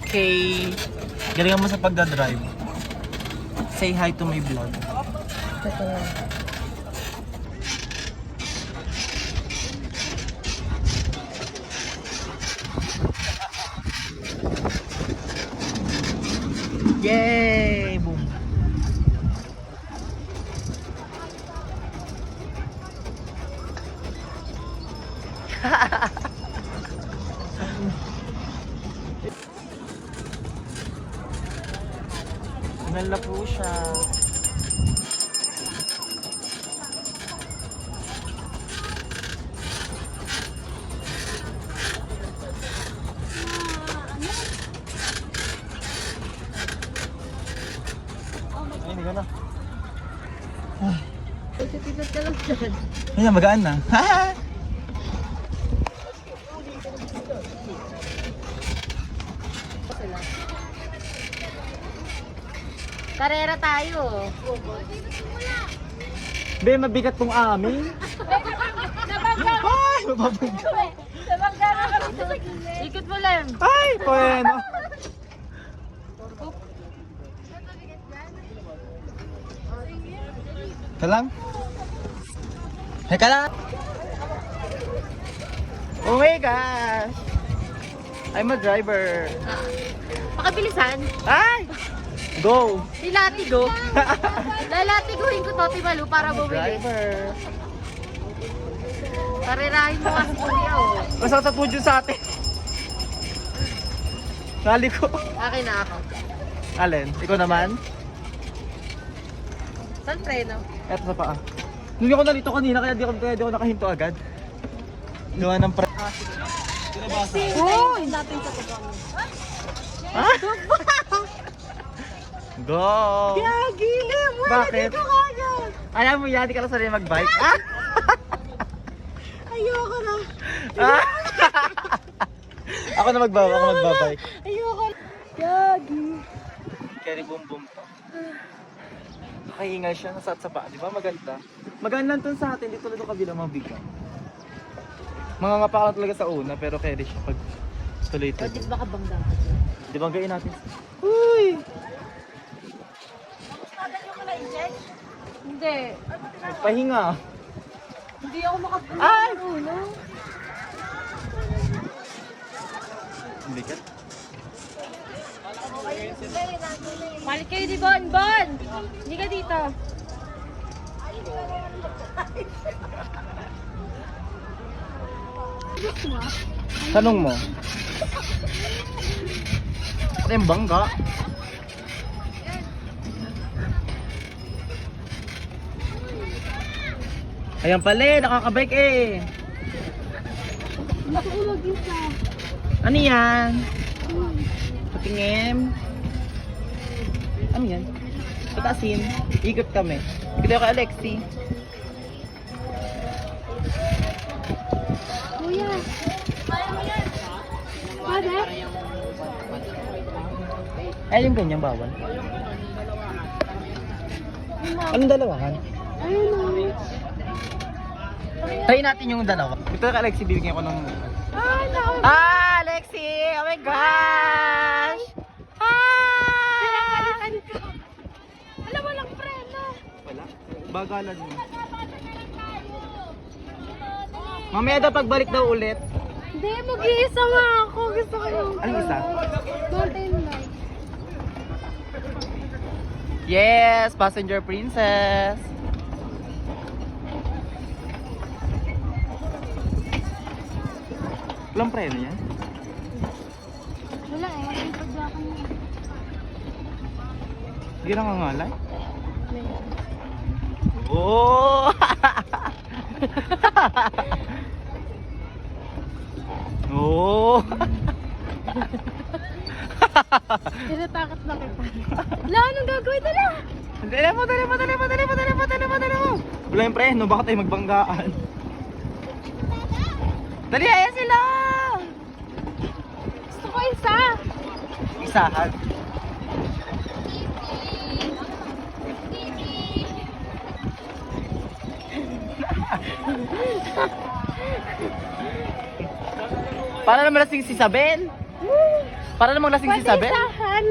Okay. Galingan mo sa pagdadrive. Say hi to my vlog. Yay! Boom! Nala po siya. Ay, hindi ka na. Tipid ka lang dyan. Ayan, magaan na. Karera tayo. Be, mabigat pong amin. Ay, mababagay. Ikot mo lang. Ay, bueno. Ka lang? Ka lang? Oh my gosh! I'm a driver. Pakabilisan. Ay! Go! Nilatigo. Lalatiguhin ko to, Timalu, para bumili. Driver. Karerahin mo kasi kuya, oh. Masasapod yun sa atin. Nali ko. Akin na ako. Alin? Ikaw naman? Saan preno? Eto sa paa. Hindi ako nalito kanina kaya di ako nakahinto agad. Gawa ng Uy! Natin sa tubang. Ha? Go! Gagili mo! Bakit? Ayaw mo yan, di ka lang sanay mag-bike. Ah! Ayoko na. Ah! Ako na magbabike. Ayoko na. Gagi. Carry boom boom to. Nakahingal siya, nasa sa paa, di ba? Maganda. Maganda lang to sa atin, dito lang kabilang mga bigang. Mga nga pa lang talaga sa una, pero carry siya pag tuloy-tuloy. Pwede baka bangga ka. Di ba gayin natin? Uy! Hindi. Nagpahinga. Hindi ako makapunta. Ay! Uno. Hindi ka? Balik kayo di Bon! Bon! Hindi ka dito. Tanong mo. Ito yung bangga. Ayan pala eh, nakakabike eh. Nakulog yun sa. Ano yan? Patingin. Ano yan? Patasin. Ikot kami. Ikot ako kay Alexi. Kuya. Pwede? Ay, yung ganyan bawal. Anong dalawahan? Ayun o. Try natin yung dalawa. Ito kay Alexi, bibigyan ko ng... Ah, naku. Ah, Alexi! Oh my gosh! Ah! Alam mo lang, preno. Wala. Bagalan mo. Mamaya daw pagbalik daw ulit. Hindi, mag-iisa nga ako. Gusto ko yung... Ano isa? Mountain light. Yes! Passenger princess! Walang preno yan? Wala eh, magpipagyakan mo. Hindi na ngangalay? Oh! Oh! Tinatakot na kita. Wala, anong gagawin na lang? Dali mo! Wala yung preno, baka tayo magbanggaan. Dali, ayan sila! Gusto ko isa. Isahan. Para naman lasing si Sabel. Para namang lasing si Pwede Isabel. isahan.